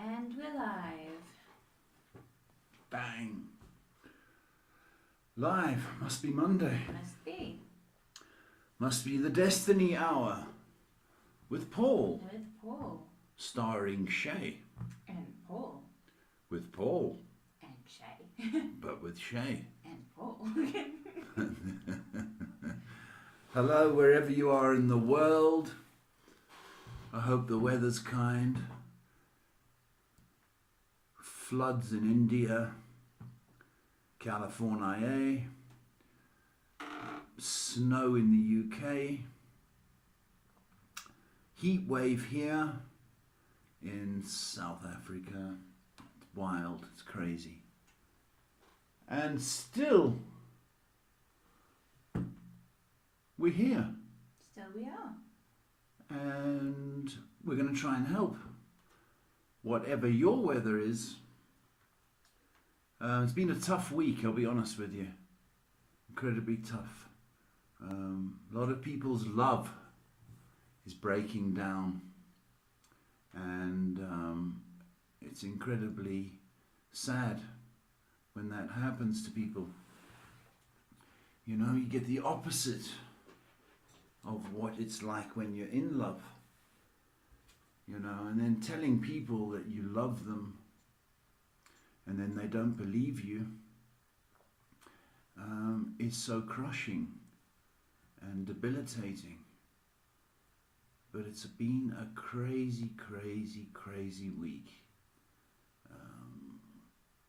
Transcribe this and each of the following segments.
And we're live. Bang. Live. Must be Monday. Must be. Must be the Destiny Hour with Paul. With Paul. Starring Shay. And Paul. With Paul. And Shay. But with Shay. And Paul. Hello, wherever you are in the world. I hope the weather's kind. Floods in India, California, snow in the UK, heat wave here in South Africa. It's wild, it's crazy. And still, we're here. Still we are. And we're going to try and help. Whatever your weather is. It's been a tough week, I'll be honest with you. Incredibly tough. A lot of people's love is breaking down. And it's incredibly sad when that happens to people. You know, you get the opposite of what it's like when you're in love. You know, and then telling people that you love them and then they don't believe you is so crushing and debilitating. But it's been a crazy, crazy, crazy week.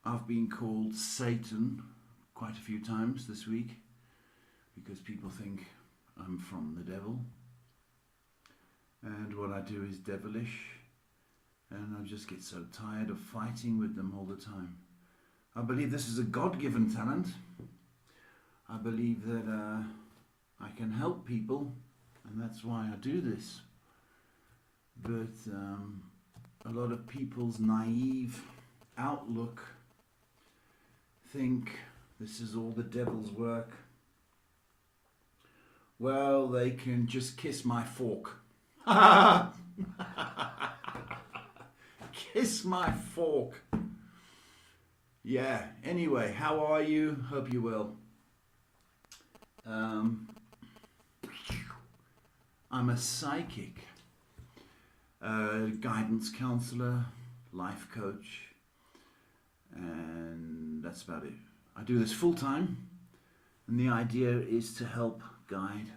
I've been called Satan quite a few times this week because people think I'm from the devil. And what I do is devilish, and I just get so tired of fighting with them all the time. I believe this is a God-given talent. I believe that I can help people, and that's why I do this. But a lot of people's naive outlook think this is all the devil's work. Well, they can just kiss my fork. Kiss my fork. Yeah, anyway, how are you? Hope you're well. I'm a psychic, guidance counselor, life coach, and that's about it. I do this full time, and the idea is to help guide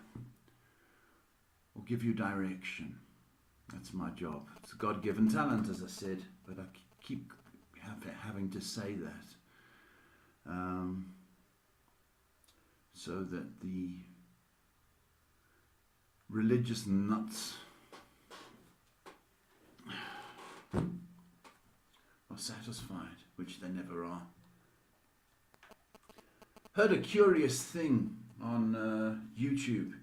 or give you direction. That's my job. It's a God-given talent, as I said, but I keep having to say that so that the religious nuts are satisfied, which they never are. Heard a curious thing on YouTube.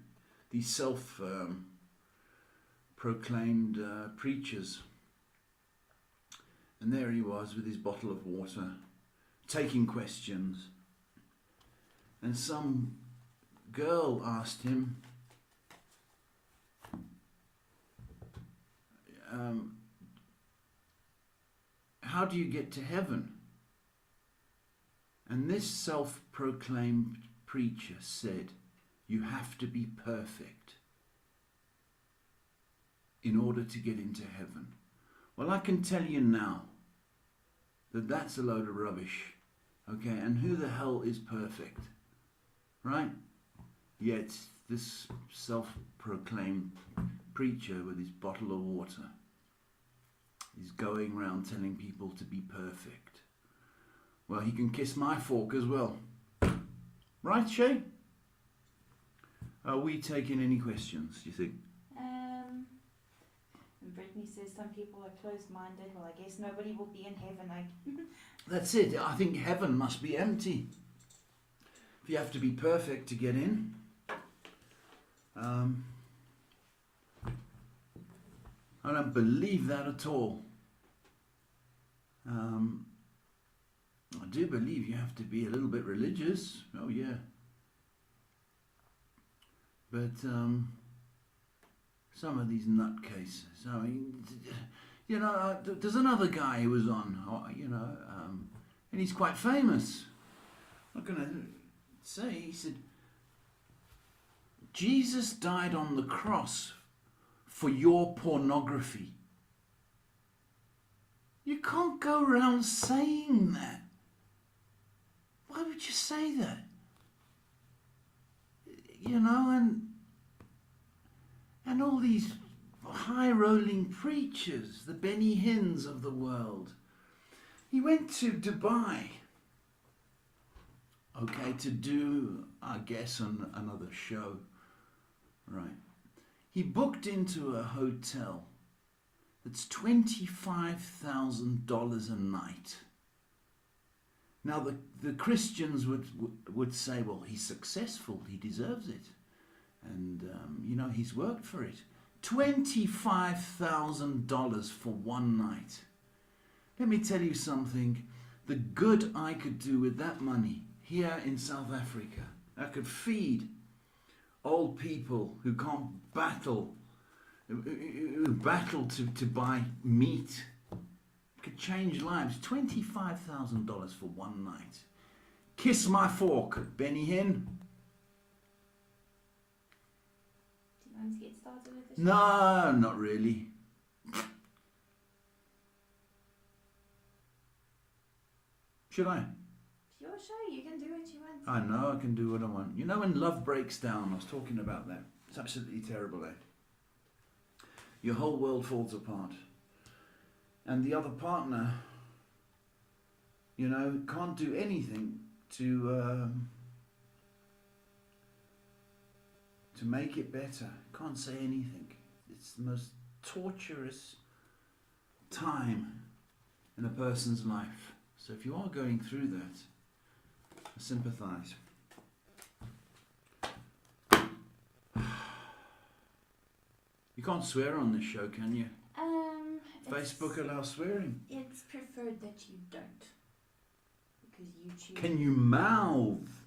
These self-proclaimed preachers. And there he was with his bottle of water, taking questions. And some girl asked him, how do you get to heaven? And this self-proclaimed preacher said, you have to be perfect in order to get into heaven. Well, I can tell you now that that's a load of rubbish. Okay, and who the hell is perfect? Right? Yet this self-proclaimed preacher with his bottle of water is going around telling people to be perfect. Well, he can kiss my fork as well. Right, Shay? Are we taking any questions, do you think? Brittany says some people are closed-minded. Well, I guess nobody will be in heaven. That's it. I think heaven must be empty. If you have to be perfect to get in. I don't believe that at all. I do believe you have to be a little bit religious. Oh, yeah. But some of these nutcases, I mean, There's another guy who was on, and he's quite famous. I'm not going to say, he said, Jesus died on the cross for your pornography. You can't go around saying that. Why would you say that? And all these high-rolling preachers, the Benny Hinns of the world. He went to Dubai, to do, I guess, another show. Right. He booked into a hotel that's $25,000 a night. Now the Christians would say, well, he's successful, he deserves it, and he's worked for it. $25,000 for one night. Let me tell you something. The good I could do with that money here in South Africa. I could feed old people who can't battle to buy meat. Could change lives. $25,000 for one night. Kiss my fork, Benny Hinn. Do you want to get started with this? No, not really. Should I? It's your show. You can do what you want. I know I can do what I want. When love breaks down, I was talking about that. It's absolutely terrible, eh? Your whole world falls apart. And the other partner, can't do anything to make it better. Can't say anything. It's the most torturous time in a person's life. So if you are going through that, I sympathise. You can't swear on this show, can you? Facebook allows swearing. It's preferred that you don't. Because YouTube... Can you mouth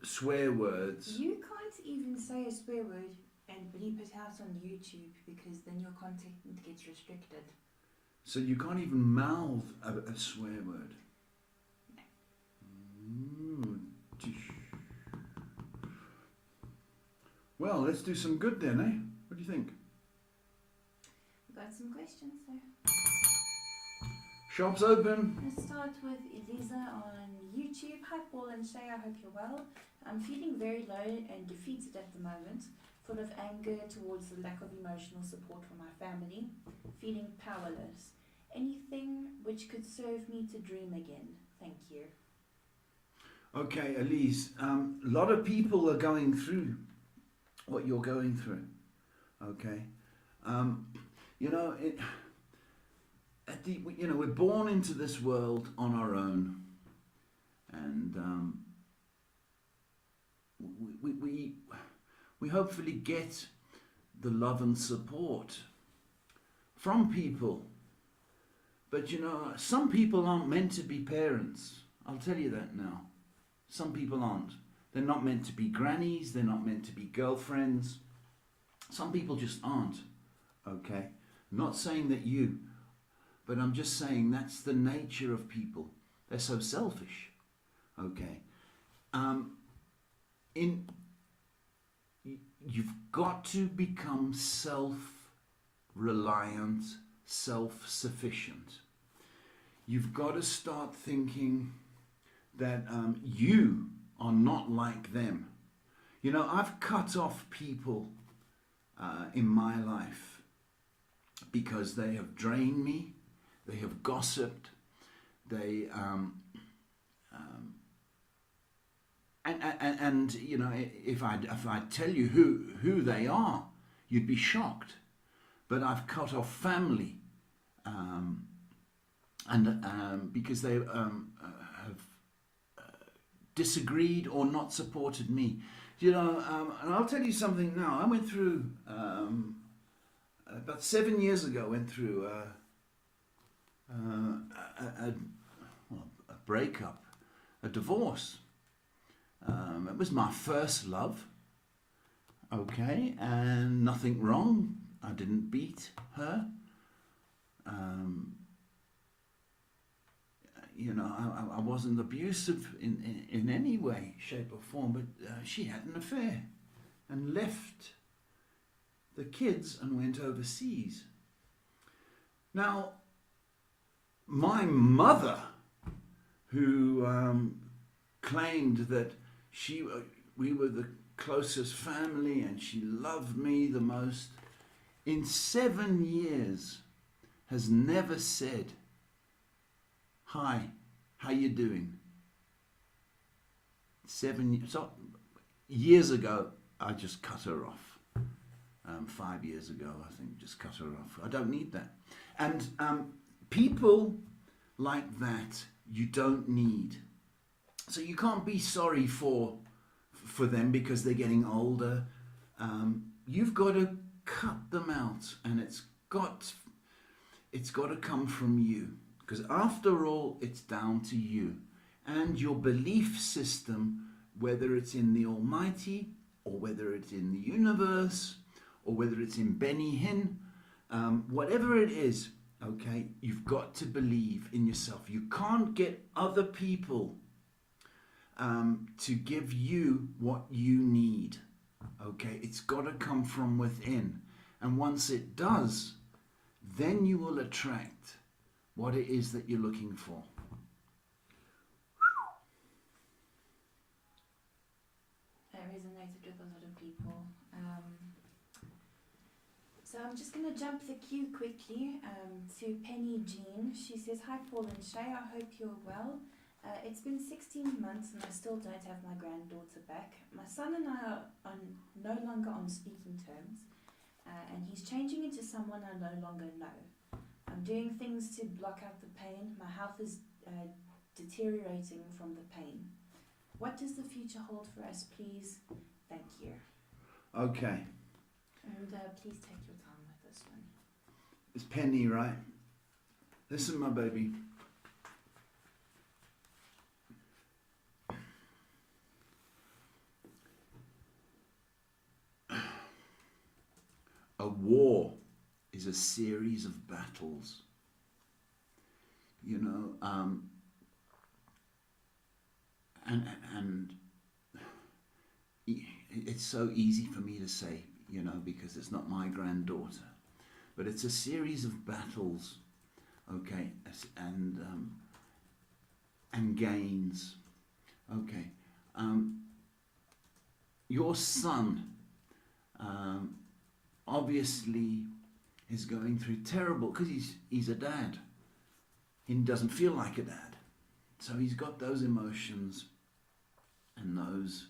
swear words? You can't even say a swear word and bleep it out on YouTube because then your content gets restricted. So you can't even mouth a swear word? No. Well, let's do some good then, eh? What do you think? Got some questions, so Shop's open. let's start with Eliza on YouTube. Hi Paul and Shay, I hope you're well. I'm feeling very low and defeated at the moment, full of anger towards the lack of emotional support from my family, feeling powerless. Anything which could serve me to dream again? Thank you. Okay, Elise, a lot of people are going through what you're going through. Okay. We're born into this world on our own, and we hopefully get the love and support from people. But some people aren't meant to be parents. I'll tell you that now. Some people aren't. They're not meant to be grannies. They're not meant to be girlfriends. Some people just aren't. Okay? I'm not saying that you, but I'm just saying that's the nature of people. They're so selfish. Okay? You've got to become self-reliant, self-sufficient. You've got to start thinking that you are not like them. I've cut off people in my life because they have drained me, they have gossiped, they if I tell you who they are, you'd be shocked. But I've cut off family, because they have disagreed or not supported me. And I'll tell you something now. I went through about 7 years ago. Went through a breakup, a divorce. It was my first love. Okay, and nothing wrong. I didn't beat her. I wasn't abusive in any way, shape or form, but she had an affair and left the kids and went overseas. Now, my mother, who claimed that we were the closest family and she loved me the most, in 7 years has never said, "Hi, how you doing?" 7 years. So years ago, I just cut her off. 5 years ago, I think, just cut her off. I don't need that. And people like that, you don't need. So you can't be sorry for them because they're getting older. You've got to cut them out, and it's got to come from you, because after all, it's down to you and your belief system, whether it's in the Almighty or whether it's in the universe or whether it's in Benny Hinn, whatever it is. Okay, you've got to believe in yourself. You can't get other people to give you what you need. Okay, it's got to come from within. And once it does, then you will attract what it is that you're looking for. That resonated with a lot of people. So I'm just going to jump the queue quickly to Penny Jean. She says, "Hi Paul and Shay, I hope you're well. It's been 16 months and I still don't have my granddaughter back. My son and I are no longer on speaking terms, and he's changing into someone I no longer know. I'm doing things to block out the pain. My health is deteriorating from the pain. What does the future hold for us, please? Thank you." Okay. And please take your time with this one. It's Penny, right? Listen, my baby. A war is a series of battles. You know, and it's so easy for me to say, you know, because it's not my granddaughter, but it's a series of battles, okay, and gains, okay. Your son obviously is going through terrible, because he's a dad. He doesn't feel like a dad, so he's got those emotions and those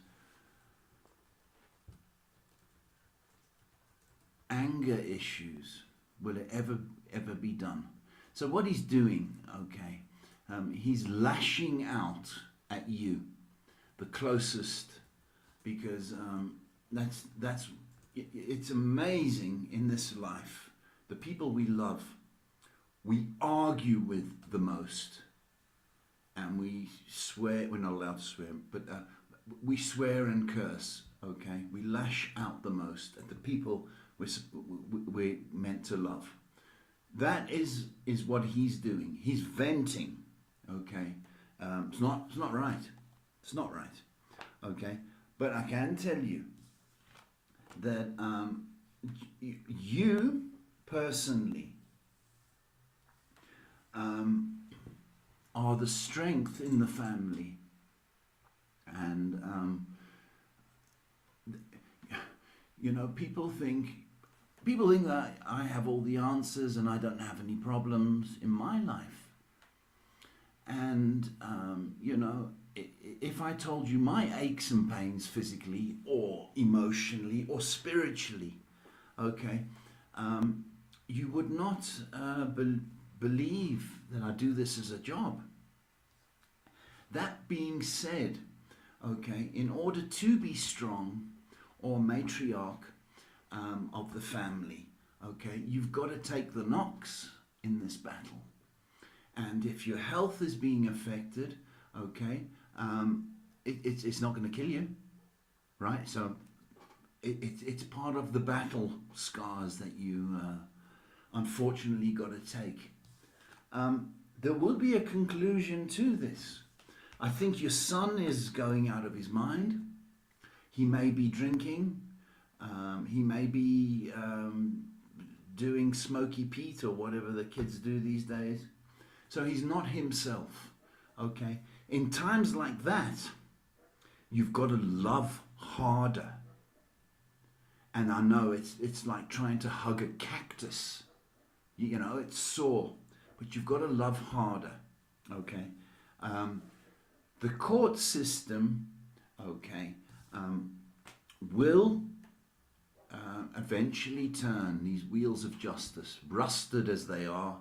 anger issues. Will it ever be done? So what he's doing, okay, he's lashing out at you, the closest, because it's amazing in this life. The people we love, we argue with the most, and we swear. We're not allowed to swear, but we swear and curse. Okay, we lash out the most at the people we're meant to love. That is what he's doing. He's venting. Okay, it's not right. It's not right. Okay, but I can tell you that you personally are the strength in the family, and you know, people think that I have all the answers and I don't have any problems in my life. And you know, if I told you my aches and pains physically or emotionally or spiritually, okay, you would not believe that I do this as a job. That being said, okay, in order to be strong or matriarch of the family, okay, you've got to take the knocks in this battle. And if your health is being affected, okay, it's not going to kill you, right? So it's part of the battle scars that you unfortunately got to take. There will be a conclusion to this. I think your son is going out of his mind. He may be drinking. He may be doing Smoky Pete or whatever the kids do these days. So he's not himself. Okay? In times like that, you've got to love harder. And I know it's like trying to hug a cactus. You know, it's sore. But you've got to love harder. Okay? The court system, okay, will eventually turn these wheels of justice, rusted as they are,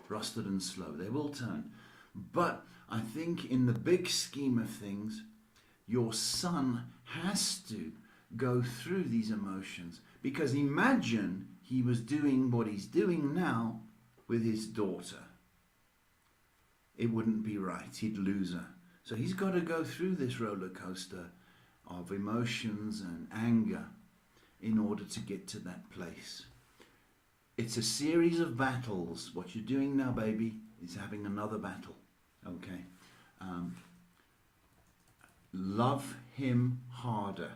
rusted and slow. They will turn. But I think in the big scheme of things, your son has to go through these emotions. Because imagine he was doing what he's doing now with his daughter. It wouldn't be right. He'd lose her. So he's got to go through this roller coaster of emotions and anger in order to get to that place. It's a series of battles. What you're doing now, baby, is having another battle. Okay? Love him harder.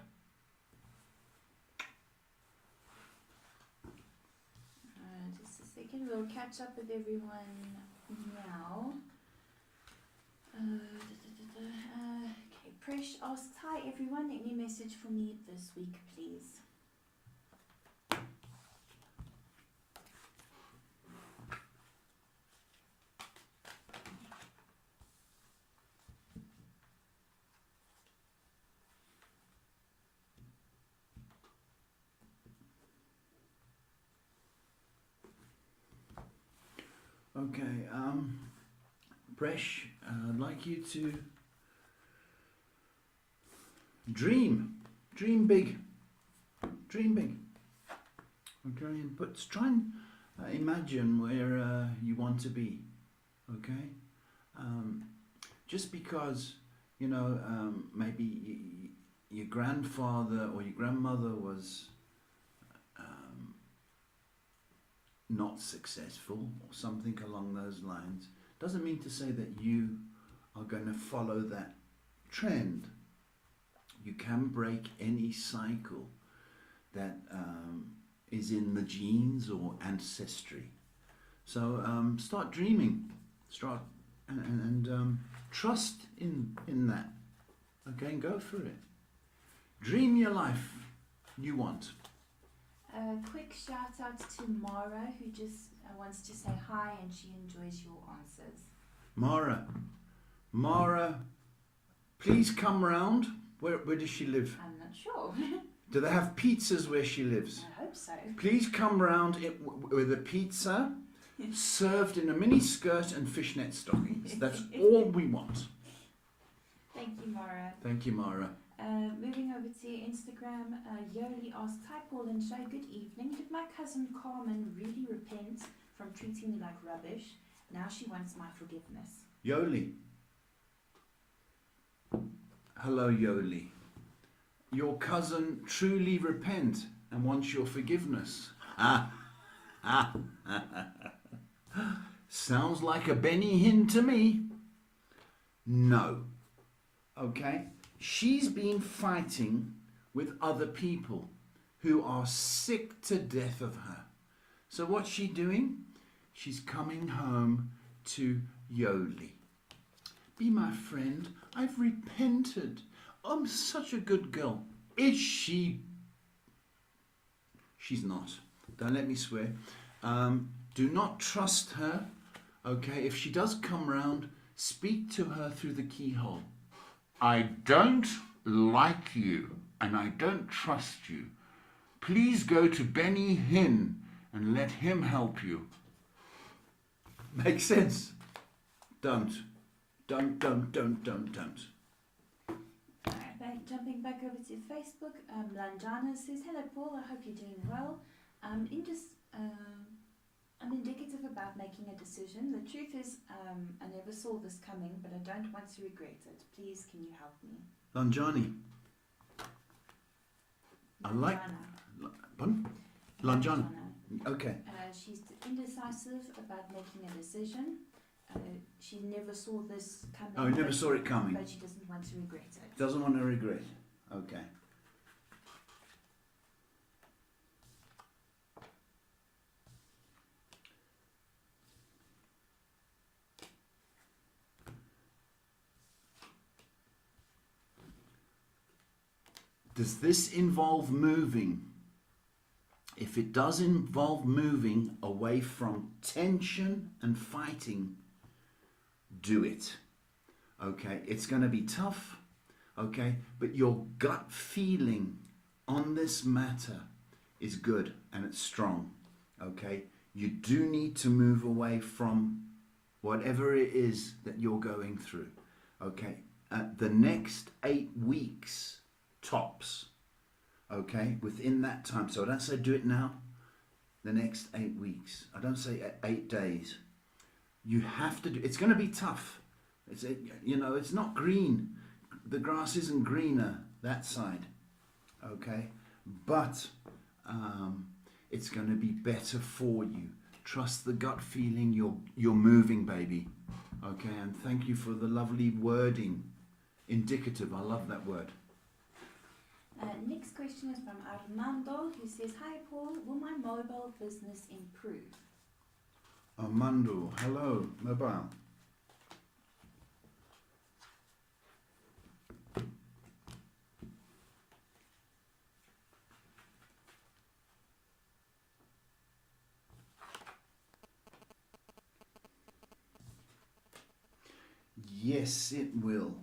Just a second, we'll catch up with everyone now. Okay, Presh asks, hi everyone, any message for me this week, please? Okay, Presh, I'd like you to dream big, okay, but try and imagine where you want to be, okay, just because, you know, maybe your grandfather or your grandmother was not successful or something along those lines, doesn't mean to say that you are going to follow that trend. You can break any cycle that is in the genes or ancestry. So start dreaming, start and trust in that. Okay, and go for it. Dream your life you want. A quick shout out to Mara, who just wants to say hi and she enjoys your answers. Mara, please come round. Where does she live? I'm not sure. Do they have pizzas where she lives? I hope so. Please come round with a pizza served in a mini skirt and fishnet stockings. That's all we want. Thank you, Mara. Thank you, Mara. Moving over to Instagram, Yoli asks, hi Paul and Shay, good evening. Did my cousin Carmen really repent from treating me like rubbish? Now she wants my forgiveness. Yoli. Hello, Yoli. Your cousin truly repent and wants your forgiveness. Sounds like a Benny Hinn to me. No. Okay? She's been fighting with other people who are sick to death of her. So what's she doing? She's coming home to Yoli. Be my friend. I've repented. I'm such a good girl. Is she? She's not. Don't let me swear. Do not trust her. Okay, if she does come round, speak to her through the keyhole. I don't like you and I don't trust you. Please go to Benny Hinn and let him help you. Makes sense? Don't. Alright, jumping back over to Facebook, Lanjana says, hello Paul, I hope you're doing well. I'm indicative about making a decision. The truth is, I never saw this coming, but I don't want to regret it. Please, can you help me? Lanjani. I like... Pardon? Lanjana. Okay. She's indecisive about making a decision. She never saw this coming. Oh, never saw it coming. But she doesn't want to regret it. Doesn't want to regret. Okay. Does this involve moving? If it does involve moving away from tension and fighting, do it. Okay, it's going to be tough, okay, but your gut feeling on this matter is good and it's strong, okay? You do need to move away from whatever it is that you're going through, okay? The next 8 weeks tops, okay, within that time. So I don't say do it now, the next 8 weeks. I don't say 8 days. You have to do, it's going to be tough. It's, you know, it's not green. The grass isn't greener that side, okay? But it's going to be better for you. Trust the gut feeling. You're moving, baby. Okay, and thank you for the lovely wording. Indicative, I love that word. Next question is from Armando, who says, "Hi Paul, will my mobile business improve?" Armando, hello, mobile. Yes, it will.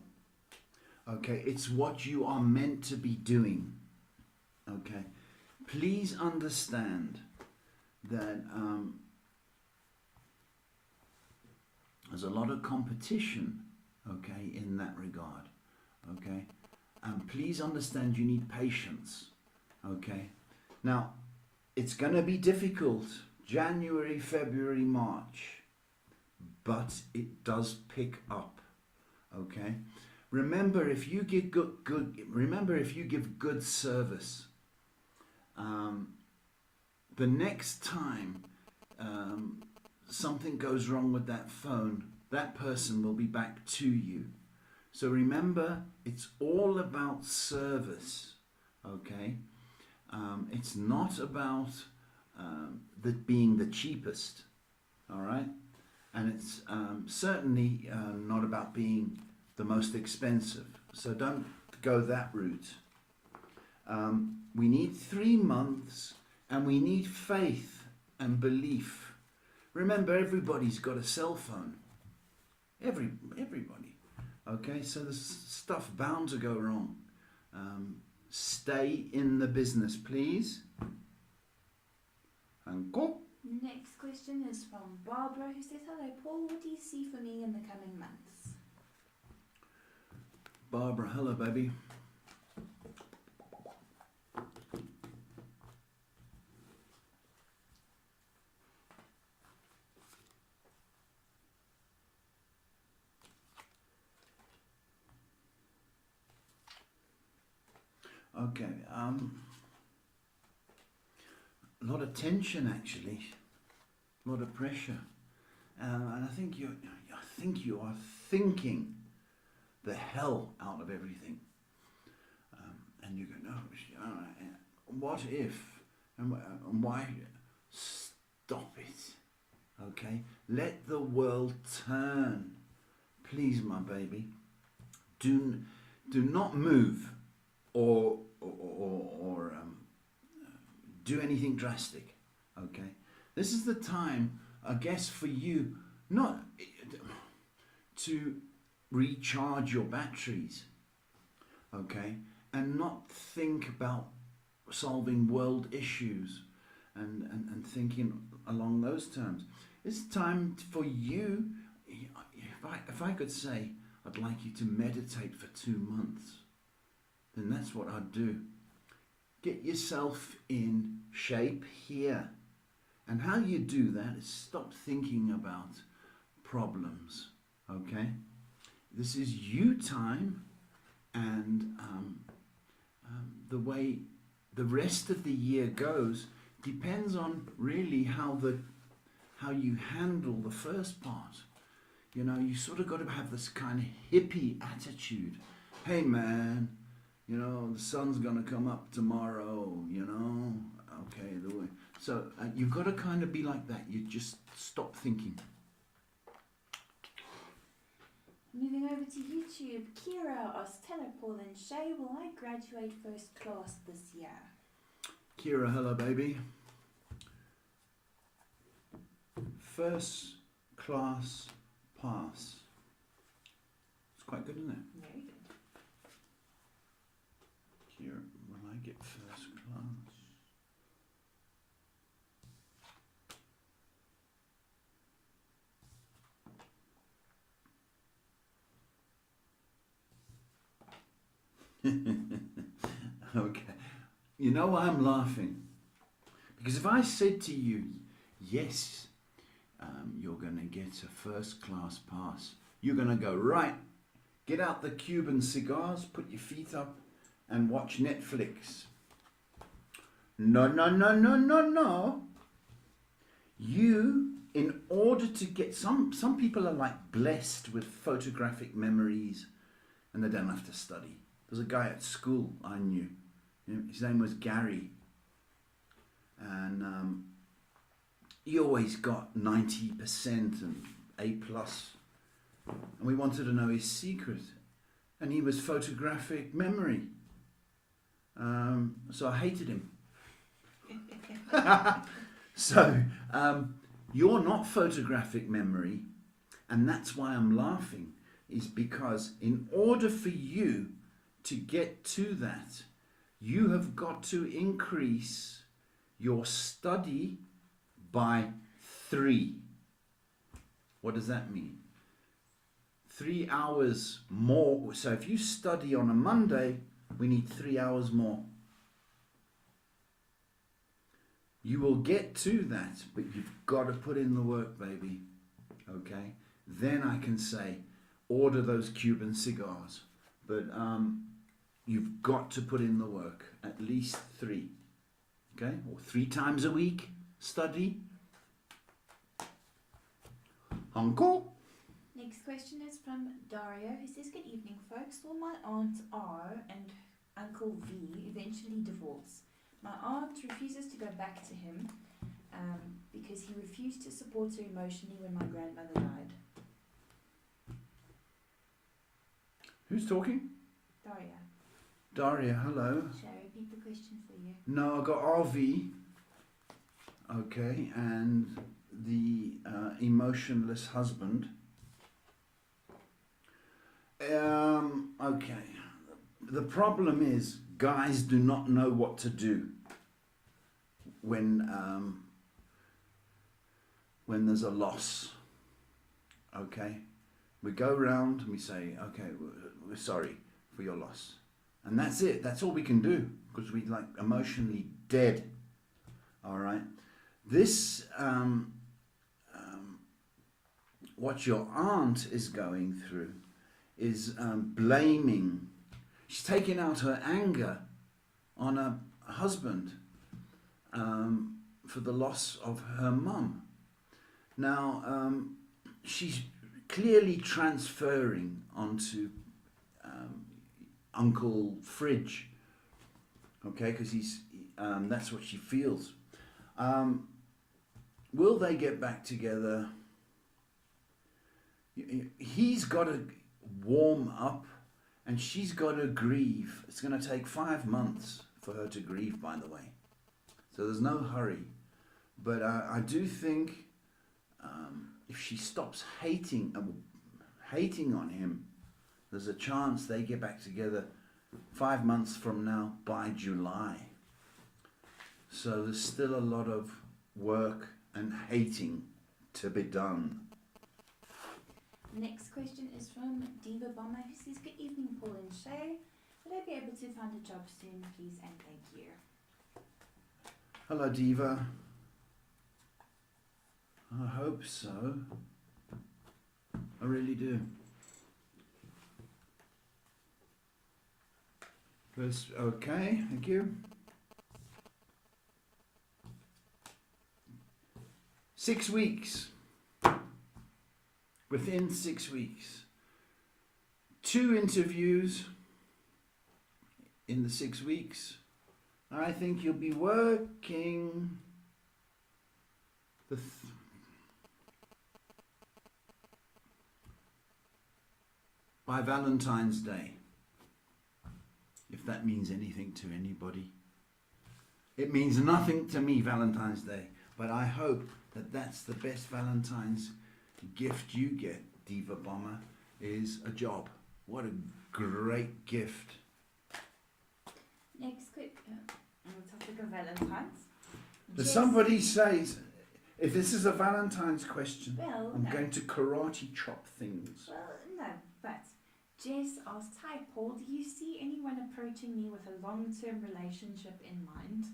Okay, it's what you are meant to be doing. Okay, please understand that there's a lot of competition, okay, in that regard. Okay, and please understand you need patience. Okay, now it's going to be difficult, January, February, March, but it does pick up. Okay. Remember, if you give good service, the next time something goes wrong with that phone, that person will be back to you. So remember, it's all about service. Okay, it's not about being the cheapest. All right, and it's certainly not about being the most expensive. So don't go that route. We need 3 months and we need faith and belief. Remember, everybody's got a cell phone. Everybody. Okay, so there's stuff bound to go wrong. Stay in the business, please. And go. Next question is from Barbara, who says, "Hello Paul, what do you see for me in the coming months?" Barbara, hello baby. Okay, a lot of tension actually, a lot of pressure, and I think you are thinking the hell out of everything, and you go, no, what if, and why? Stop it, okay? Let the world turn, please, my baby. Do not move or do anything drastic, okay? This is the time, I guess, for you not to recharge your batteries, okay, and not think about solving world issues and thinking along those terms. It's time for you, if I could say I'd like you to meditate for 2 months, then that's what I'd do. Get yourself in shape here, and how you do that is stop thinking about problems, okay? This is you time, and the way the rest of the year goes depends on really how how you handle the first part. You know, you sort of got to have this kind of hippie attitude. Hey man, you know, the sun's going to come up tomorrow, you know. Okay, so you've got to kind of be like that. You just stop thinking. Moving over to YouTube, Kira asks, hello Paul and Shay, will I graduate first class this year? Kira, hello baby. First class pass. It's quite good, isn't it? Very good. Kira, will I get first class? Okay. You know why I'm laughing? Because if I said to you, yes, you're going to get a first class pass, you're going to go, right, get out the Cuban cigars, put your feet up and watch Netflix. No, no, no, no, no, no. You, in order to get, some people are like blessed with photographic memories and they don't have to study. There's a guy at school I knew. His name was Gary. And he always got 90% and A+. And we wanted to know his secret. And he was photographic memory. So I hated him. So you're not photographic memory. And that's why I'm laughing. Is because in order for you to get to that, you have got to increase your study by 3. What does that mean? 3 hours more. So if you study on a Monday, we need 3 hours more. You will get to that, but you've got to put in the work, baby. Okay? Then I can say, order those Cuban cigars. But you've got to put in the work, at least 3. Okay? Or 3 times a week, study. Uncle? Next question is from Dario, who says, good evening folks. Will my Aunt R and Uncle V eventually divorce? My aunt refuses to go back to him because he refused to support her emotionally when my grandmother died. Who's talking? Daria. Daria, hello. Shall I repeat the question for you? No, I got RV. Okay, and the emotionless husband. Okay. The problem is guys do not know what to do when there's a loss. Okay, we go round and we say, okay, we're sorry for your loss, and that's it. That's all we can do because we like emotionally dead. All right, this what your aunt is going through is blaming. She's taking out her anger on her husband for the loss of her mum. Now, she's clearly transferring onto Uncle Fridge, okay, because that's what she feels. Will they get back together? He's got to warm up and she's got to grieve. It's going to take 5 months for her to grieve, by the way. So there's no hurry. But I do think if she stops hating on him, there's a chance they get back together 5 months from now by July. So there's still a lot of work and hating to be done. Next question is from Diva Bomber, who says, good evening Paul and Shay. Will I be able to find a job soon, please, and thank you. Hello Diva. I hope so. I really do. First, okay, thank you. 6 weeks. Within 6 weeks. 2 interviews in the 6 weeks. I think you'll be working by Valentine's Day, if that means anything to anybody. It means nothing to me, Valentine's Day, but I hope that that's the best Valentine's gift you get, Diva Bomber, is a job. What a great gift. Next quick topic of Valentine's. Does somebody says, if this is a Valentine's question, Well, I'm no. going to karate chop things. Well, no, but Jess asks, "Hi Paul, do you see anyone approaching me with a long-term relationship in mind?"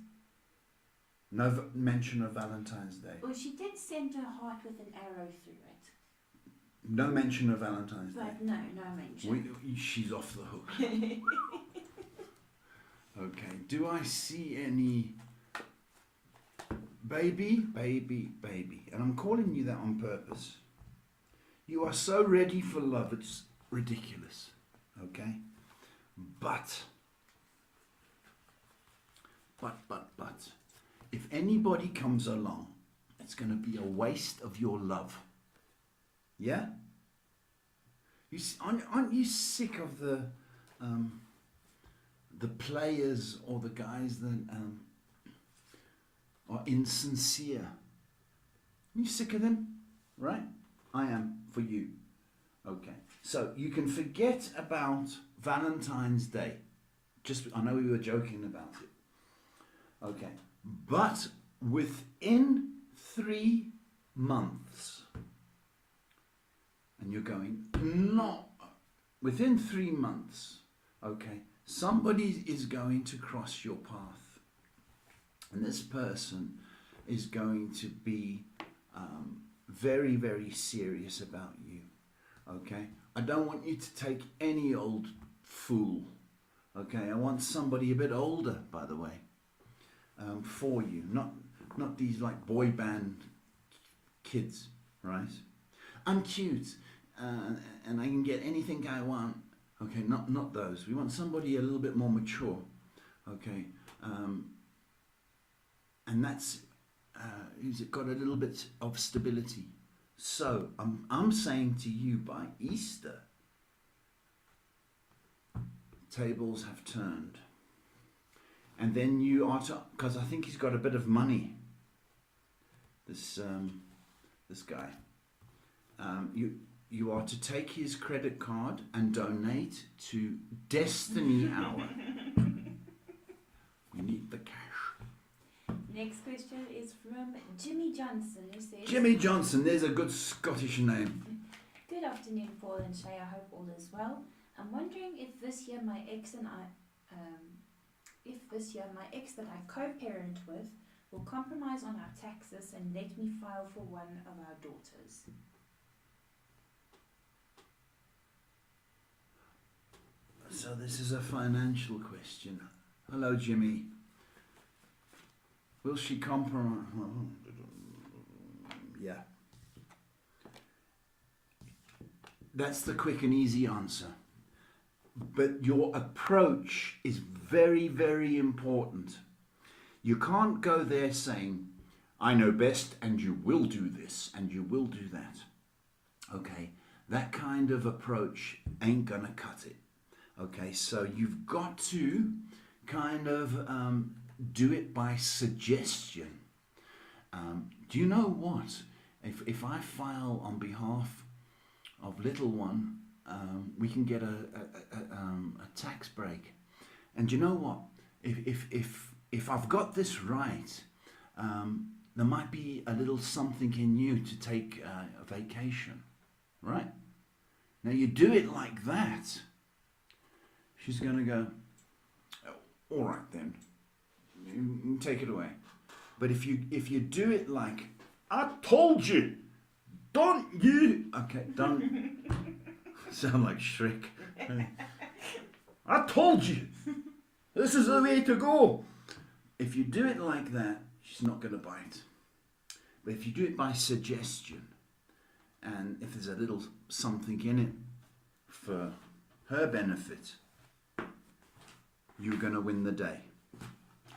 No mention of Valentine's Day. Well, she did send her heart with an arrow through it, No mention of Valentine's Day. but no mention. She's off the hook. Okay, do I see any baby? And I'm calling you that on purpose. You are so ready for love, it's ridiculous. Okay? But, if anybody comes along, it's going to be a waste of your love. Yeah? Aren't you sick of the players or the guys that are insincere? Are you sick of them? Right? I am, for you. Okay. So you can forget about Valentine's Day. I know we were joking about it. Okay. But within 3 months, and you're going, not within 3 months, okay, somebody is going to cross your path, and this person is going to be very, very serious about you. Okay, I don't want you to take any old fool. Okay, I want somebody a bit older, by the way, for you, not these like boy band kids, right? I'm cute, and I can get anything I want. Okay, not those. We want somebody a little bit more mature. Okay, and that's who's got a little bit of stability. So I'm saying to you, by Easter, tables have turned, and then you are to, because I think he's got a bit of money. This guy, you are to take his credit card and donate to Destiny Hour. We need the cash. Next question is from Jimmy Johnson, who says, Jimmy Johnson, there's a good Scottish name. "Good afternoon, Paul and Shay. I hope all is well. I'm wondering if this year my ex that I co-parent with will compromise on our taxes and let me file for one of our daughters." So this is a financial question. Hello, Jimmy. Will she compromise? Yeah. That's the quick and easy answer. But your approach is very, very important. You can't go there saying, "I know best and you will do this and you will do that." Okay, that kind of approach ain't gonna cut it. Okay, so you've got to kind of do it by suggestion. Do you know what? If I file on behalf of little one, we can get a tax break. And do you know what? If I've got this right, there might be a little something in you to take a vacation, right? Now you do it like that, she's going to go, "Oh, all right then, you take it away." But if you do it like, "I told you, don't you?" Okay, don't sound like Shrek. "I told you, this is the way to go." If you do it like that, she's not going to bite. But if you do it by suggestion, and if there's a little something in it for her benefit, you're going to win the day.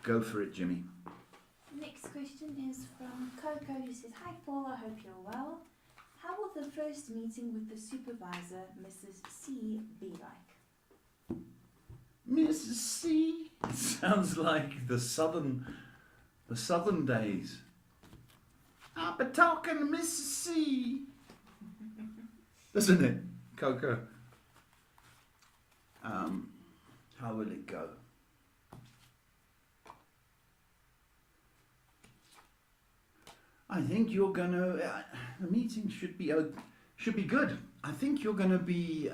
Go for it, Jimmy. Next question is from Coco, who says, "Hi Paul, I hope you're well. How will the first meeting with the supervisor, Mrs. C, be like?" Mrs. C. It sounds like the southern days. I'll be talking to Mrs. C. Doesn't it, Coco? How will it go? I think you're gonna. The meeting should be good. I think you're gonna be.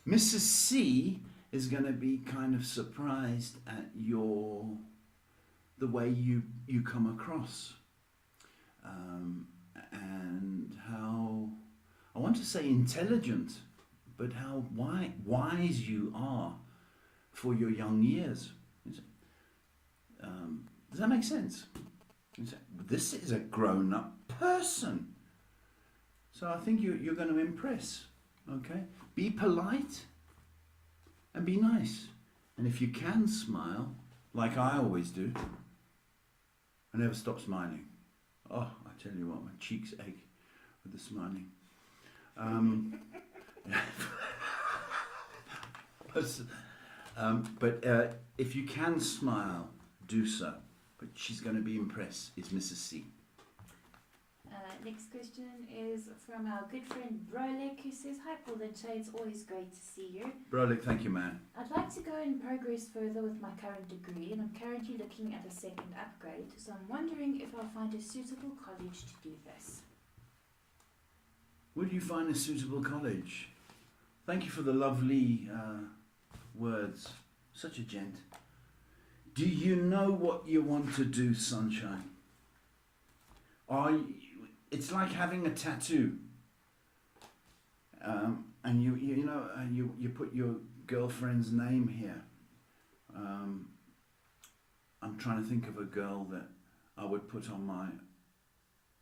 Mrs. C is gonna be kind of surprised at the way you come across, and how, I want to say intelligent, but how wise you are for your young years. Does that make sense? This is a grown-up person. So I think you're going to impress. Okay? Be polite and be nice. And if you can smile, like I always do, I never stop smiling. Oh, I tell you what, my cheeks ache with the smiling. But if you can smile, do so. But she's going to be impressed, is Mrs. C. Next question is from our good friend Brolek, who says, "Hi Paul and Shay, it's always great to see you. Brolek, thank you, man. I'd like to go and progress further with my current degree, and I'm currently looking at a second upgrade, so I'm wondering if I'll find a suitable college to do this." Would you find a suitable college? Thank you for the lovely words. Such a gent. Do you know what you want to do, sunshine? It's like having a tattoo. And you put your girlfriend's name here. I'm trying to think of a girl that I would put on my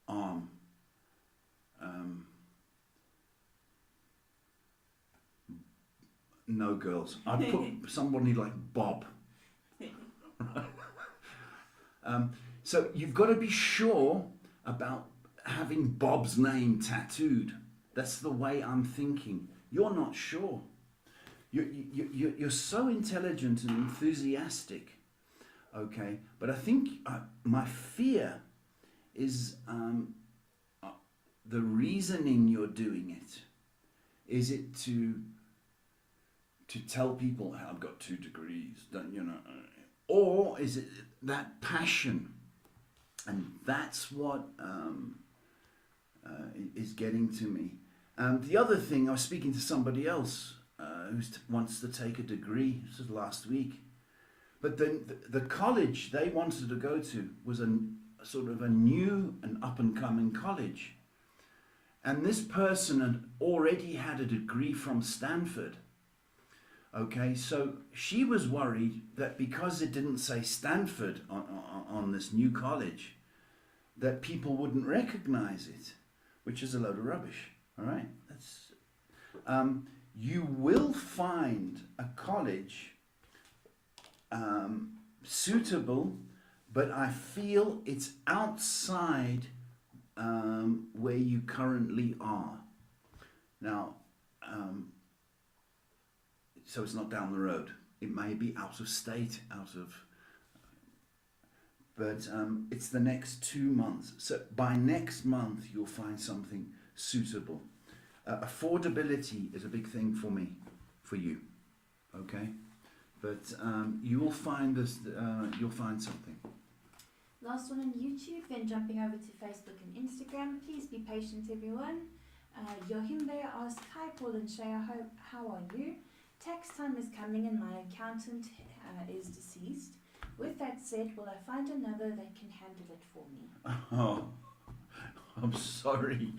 arm. No girls. I'd put somebody like Bob. So you've got to be sure about having Bob's name tattooed. That's the way I'm thinking. You're not sure. You're so intelligent and enthusiastic, okay? But I think my fear is the reasoning you're doing it. Is it to tell people, "Hey, I've got 2 degrees," don't you know? Or is it that passion? And that's what is getting to me. The other thing, I was speaking to somebody else who wants to take a degree. This was last week. But the college they wanted to go to was a sort of a new and up-and-coming college. And this person had already had a degree from Stanford. Okay, so she was worried that because it didn't say Stanford on this new college, that people wouldn't recognize it, which is a load of rubbish. All right, you will find a college suitable, but I feel it's outside where you currently are now. So it's not down the road. It may be out of state, but it's the next 2 months. So by next month, you'll find something suitable. Affordability is a big thing for you, okay? But you will find this. You'll find something. Last one on YouTube, then jumping over to Facebook and Instagram. Please be patient, everyone. Yohim there asked, "Hi Paul and Shaya, how are you? Tax time is coming and my accountant is deceased. With that said, will I find another that can handle it for me?" Oh, I'm sorry.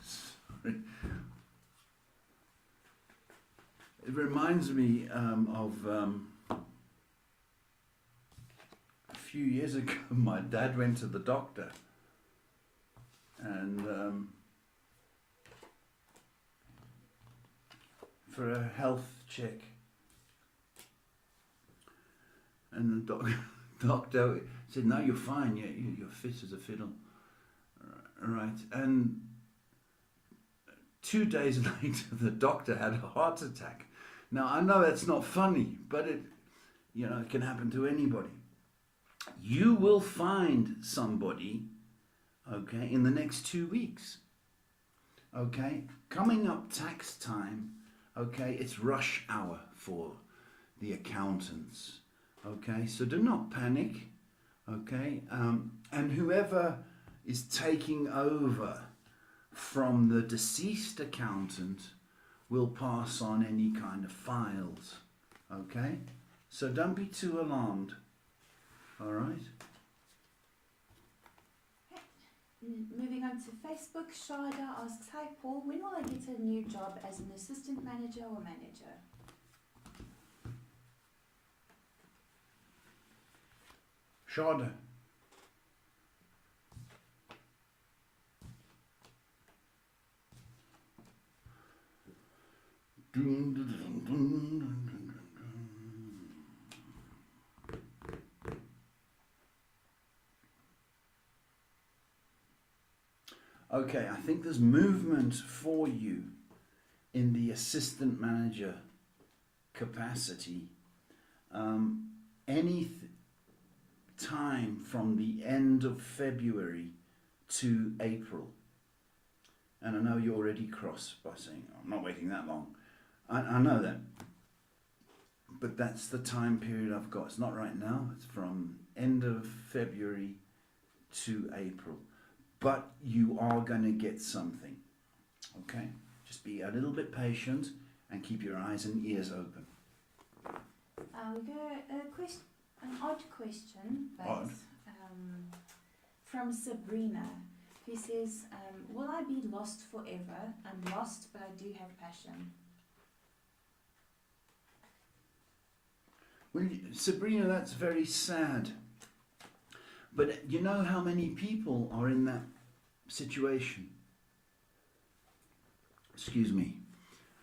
Sorry. It reminds me of a few years ago. My dad went to the doctor, and for a health check, and the doctor said, "No, you're fine. You're fit as a fiddle." Right, and 2 days later, the doctor had a heart attack. Now I know that's not funny, but it can happen to anybody. You will find somebody, okay, in the next 2 weeks. Okay, coming up tax time. Okay, it's rush hour for the accountants. Okay, so do not panic. Okay, and whoever is taking over from the deceased accountant will pass on any kind of files. Okay, so don't be too alarmed. All right. Moving on to Facebook, Shada asks, "Hi Paul, when will I get a new job as an assistant manager or manager?" Shada. Okay, I think there's movement for you in the assistant manager capacity. Any time from the end of February to April. And I know you're already cross by saying, "I'm not waiting that long." I know that. But that's the time period I've got. It's not right now. It's from end of February to April. But you are going to get something. Okay? Just be a little bit patient and keep your eyes and ears open. We go an odd question, but from Sabrina, who says, "Will I be lost forever? I'm lost, but I do have passion." Well, Sabrina, that's very sad. But you know how many people are in that situation? Excuse me.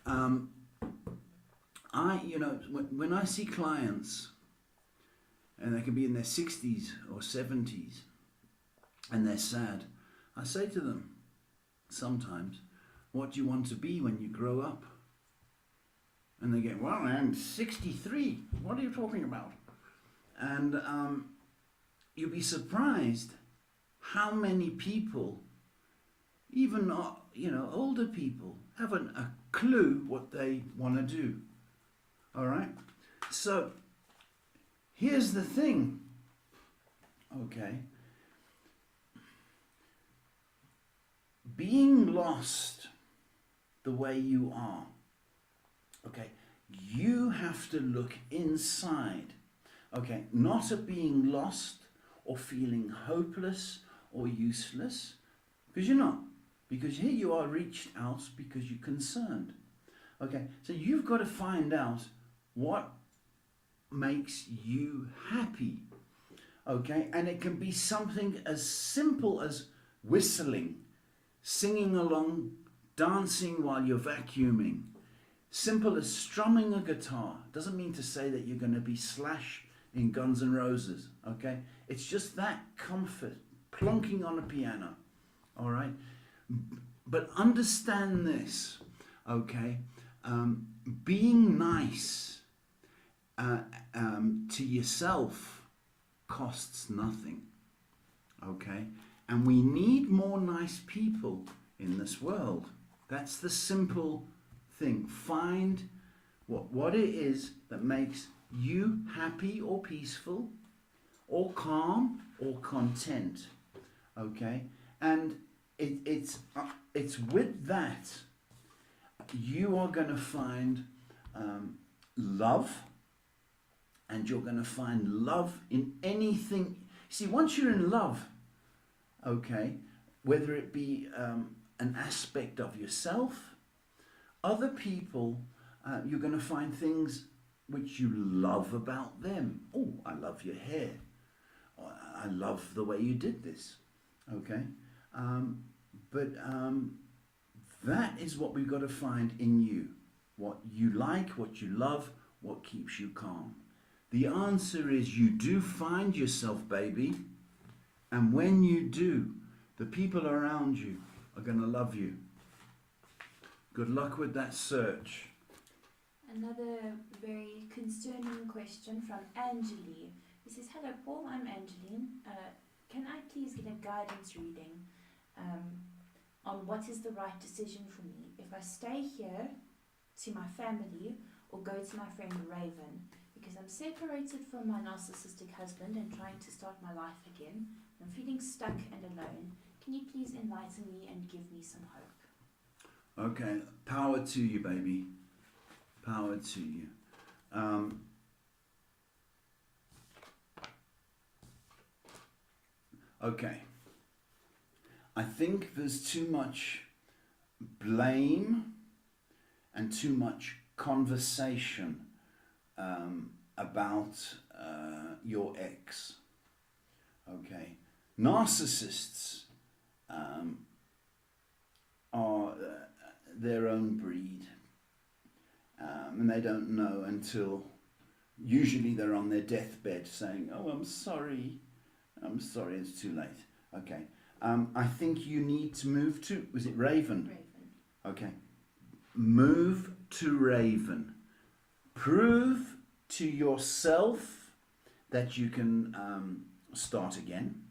When I see clients, and they can be in their 60s or 70s, and they're sad, I say to them sometimes, "What do you want to be when you grow up?" And they get, "Well, I'm 63. What are you talking about?" And you'll be surprised how many people, even older people, haven't a clue what they want to do. All right? So here's the thing. Okay? Being lost the way you are, okay, you have to look inside. Okay, not at being lost or feeling hopeless or useless, because you're not. Because here you are reached out because you're concerned. Okay, so you've got to find out what makes you happy. Okay, and it can be something as simple as whistling, singing along, dancing while you're vacuuming. Simple as strumming a guitar. Doesn't mean to say that you're going to be Slash in Guns N' Roses, okay? It's just that comfort, plonking on a piano, all right? But understand this, okay? Being nice to yourself costs nothing, okay? And we need more nice people in this world. That's the simple thing. Find what it is that makes you happy or peaceful or calm or content, okay? And it's with that you are going to find love, and you're going to find love in anything. See, once you're in love, okay, whether it be an aspect of yourself, other people, you're going to find things which you love about them. Oh, I love your hair. I love the way you did this. Okay? But that is what we've got to find in you. What you like, what you love, what keeps you calm. The answer is you do find yourself, baby. And when you do, the people around you are going to love you. Good luck with that search. Another very concerning question from Angeline. He says, hello Paul, I'm Angeline. Can I please get a guidance reading on what is the right decision for me if I stay here to my family or go to my friend Raven, because I'm separated from my narcissistic husband and trying to start my life again. I'm feeling stuck and alone. Can you please enlighten me and give me some hope? Okay, power to you, baby. Power to you. Okay. I think there's too much blame and too much conversation about your ex. Okay. Narcissists are their own breed. And they don't know until usually they're on their deathbed saying, oh, I'm sorry, it's too late. Okay. I think you need to move to, was it Raven? Raven. Okay. Move to Raven. Prove to yourself that you can start again.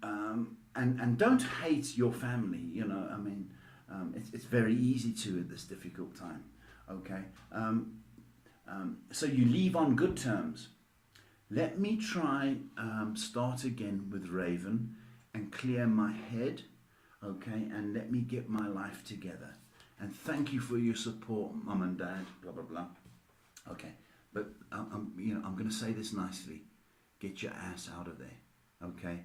And don't hate your family, you know, I mean, it's very easy to at this difficult time. Okay. So you leave on good terms. Let me try start again with Raven and clear my head, okay, and let me get my life together. And thank you for your support, Mum and Dad, blah, blah, blah. Okay, but I'm going to say this nicely. Get your ass out of there, okay?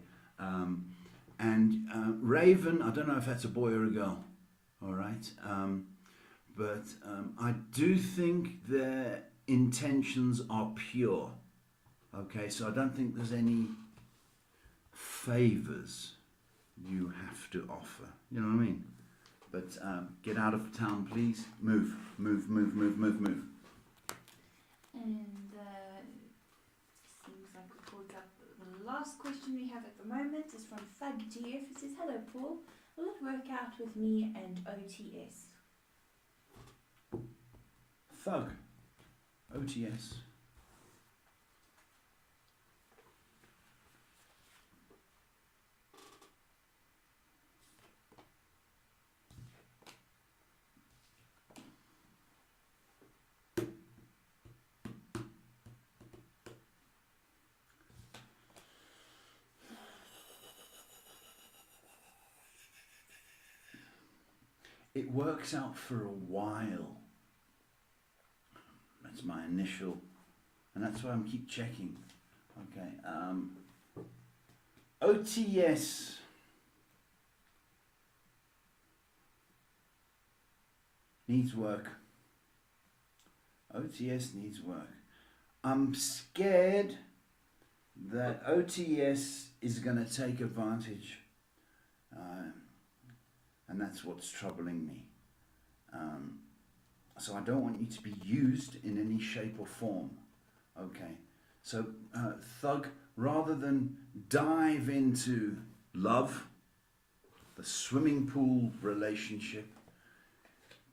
Raven, I don't know if that's a boy or a girl, all right? But I do think their intentions are pure. Okay, so I don't think there's any favors you have to offer. You know what I mean? But get out of town, please. Move. And seems like we pulled up the last question we have at the moment is from Thug GF. It says, hello Paul, will it work out with me and OTS? Thug. OTS. It works out for a while. That's my initial, and that's why I'm keep checking. Okay. OTS. Needs work. OTS needs work. I'm scared that OTS is going to take advantage. And that's what's troubling me. So I don't want you to be used in any shape or form. Okay. So, Thug, rather than dive into love, the swimming pool relationship,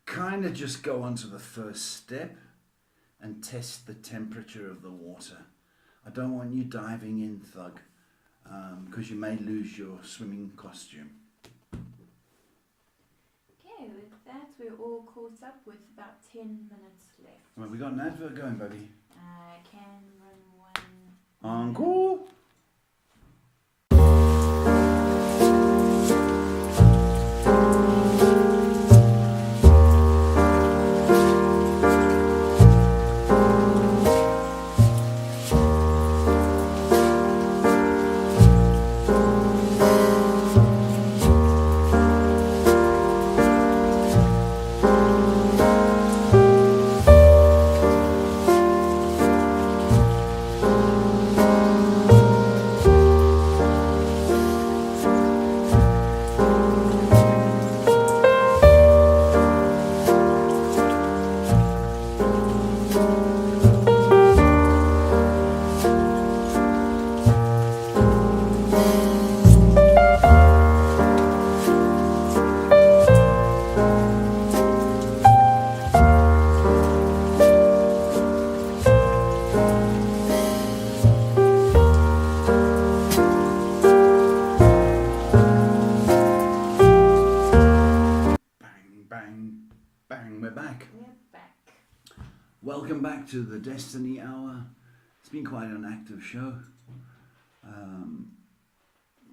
kind of just go on to the first step and test the temperature of the water. I don't want you diving in, Thug, because you may lose your swimming costume. Okay, with that we're all caught up with about 10 minutes left. Well, we got an advert going, baby. I can run one. Encore. back. We're back. Welcome back to the Destiny Hour. It's been quite an active show.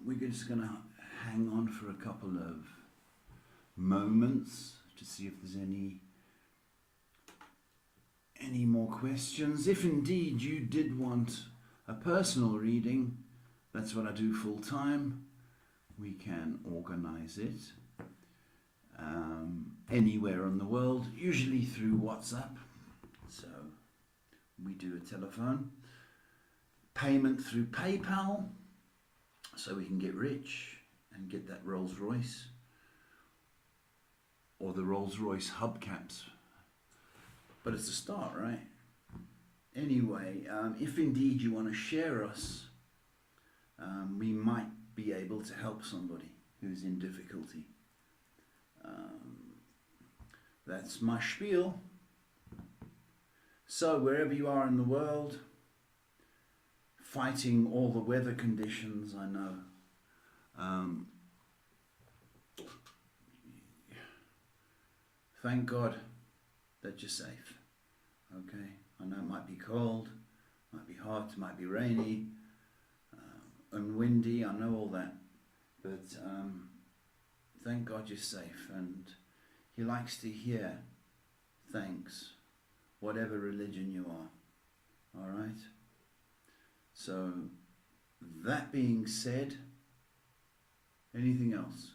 We're just going to hang on for a couple of moments to see if there's any more questions. If indeed you did want a personal reading, that's what I do full time. We can organize it anywhere in the world, usually through WhatsApp. So we do a telephone payment through PayPal, so we can get rich and get that Rolls Royce or the Rolls Royce hubcaps. But it's a start, right? Anyway, if indeed you want to share us, we might be able to help somebody who's in difficulty. That's my spiel. So wherever you are in the world, fighting all the weather conditions, I know. Thank God that you're safe. Okay, I know it might be cold, might be hot, might be rainy, and windy, I know all that, but thank God you're safe, and He likes to hear thanks, whatever religion you are, alright? So, that being said, anything else?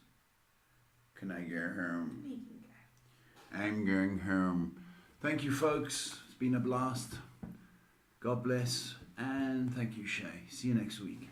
Can I go home? You can go. I'm going home. Thank you, folks. It's been a blast. God bless. And thank you, Shay. See you next week.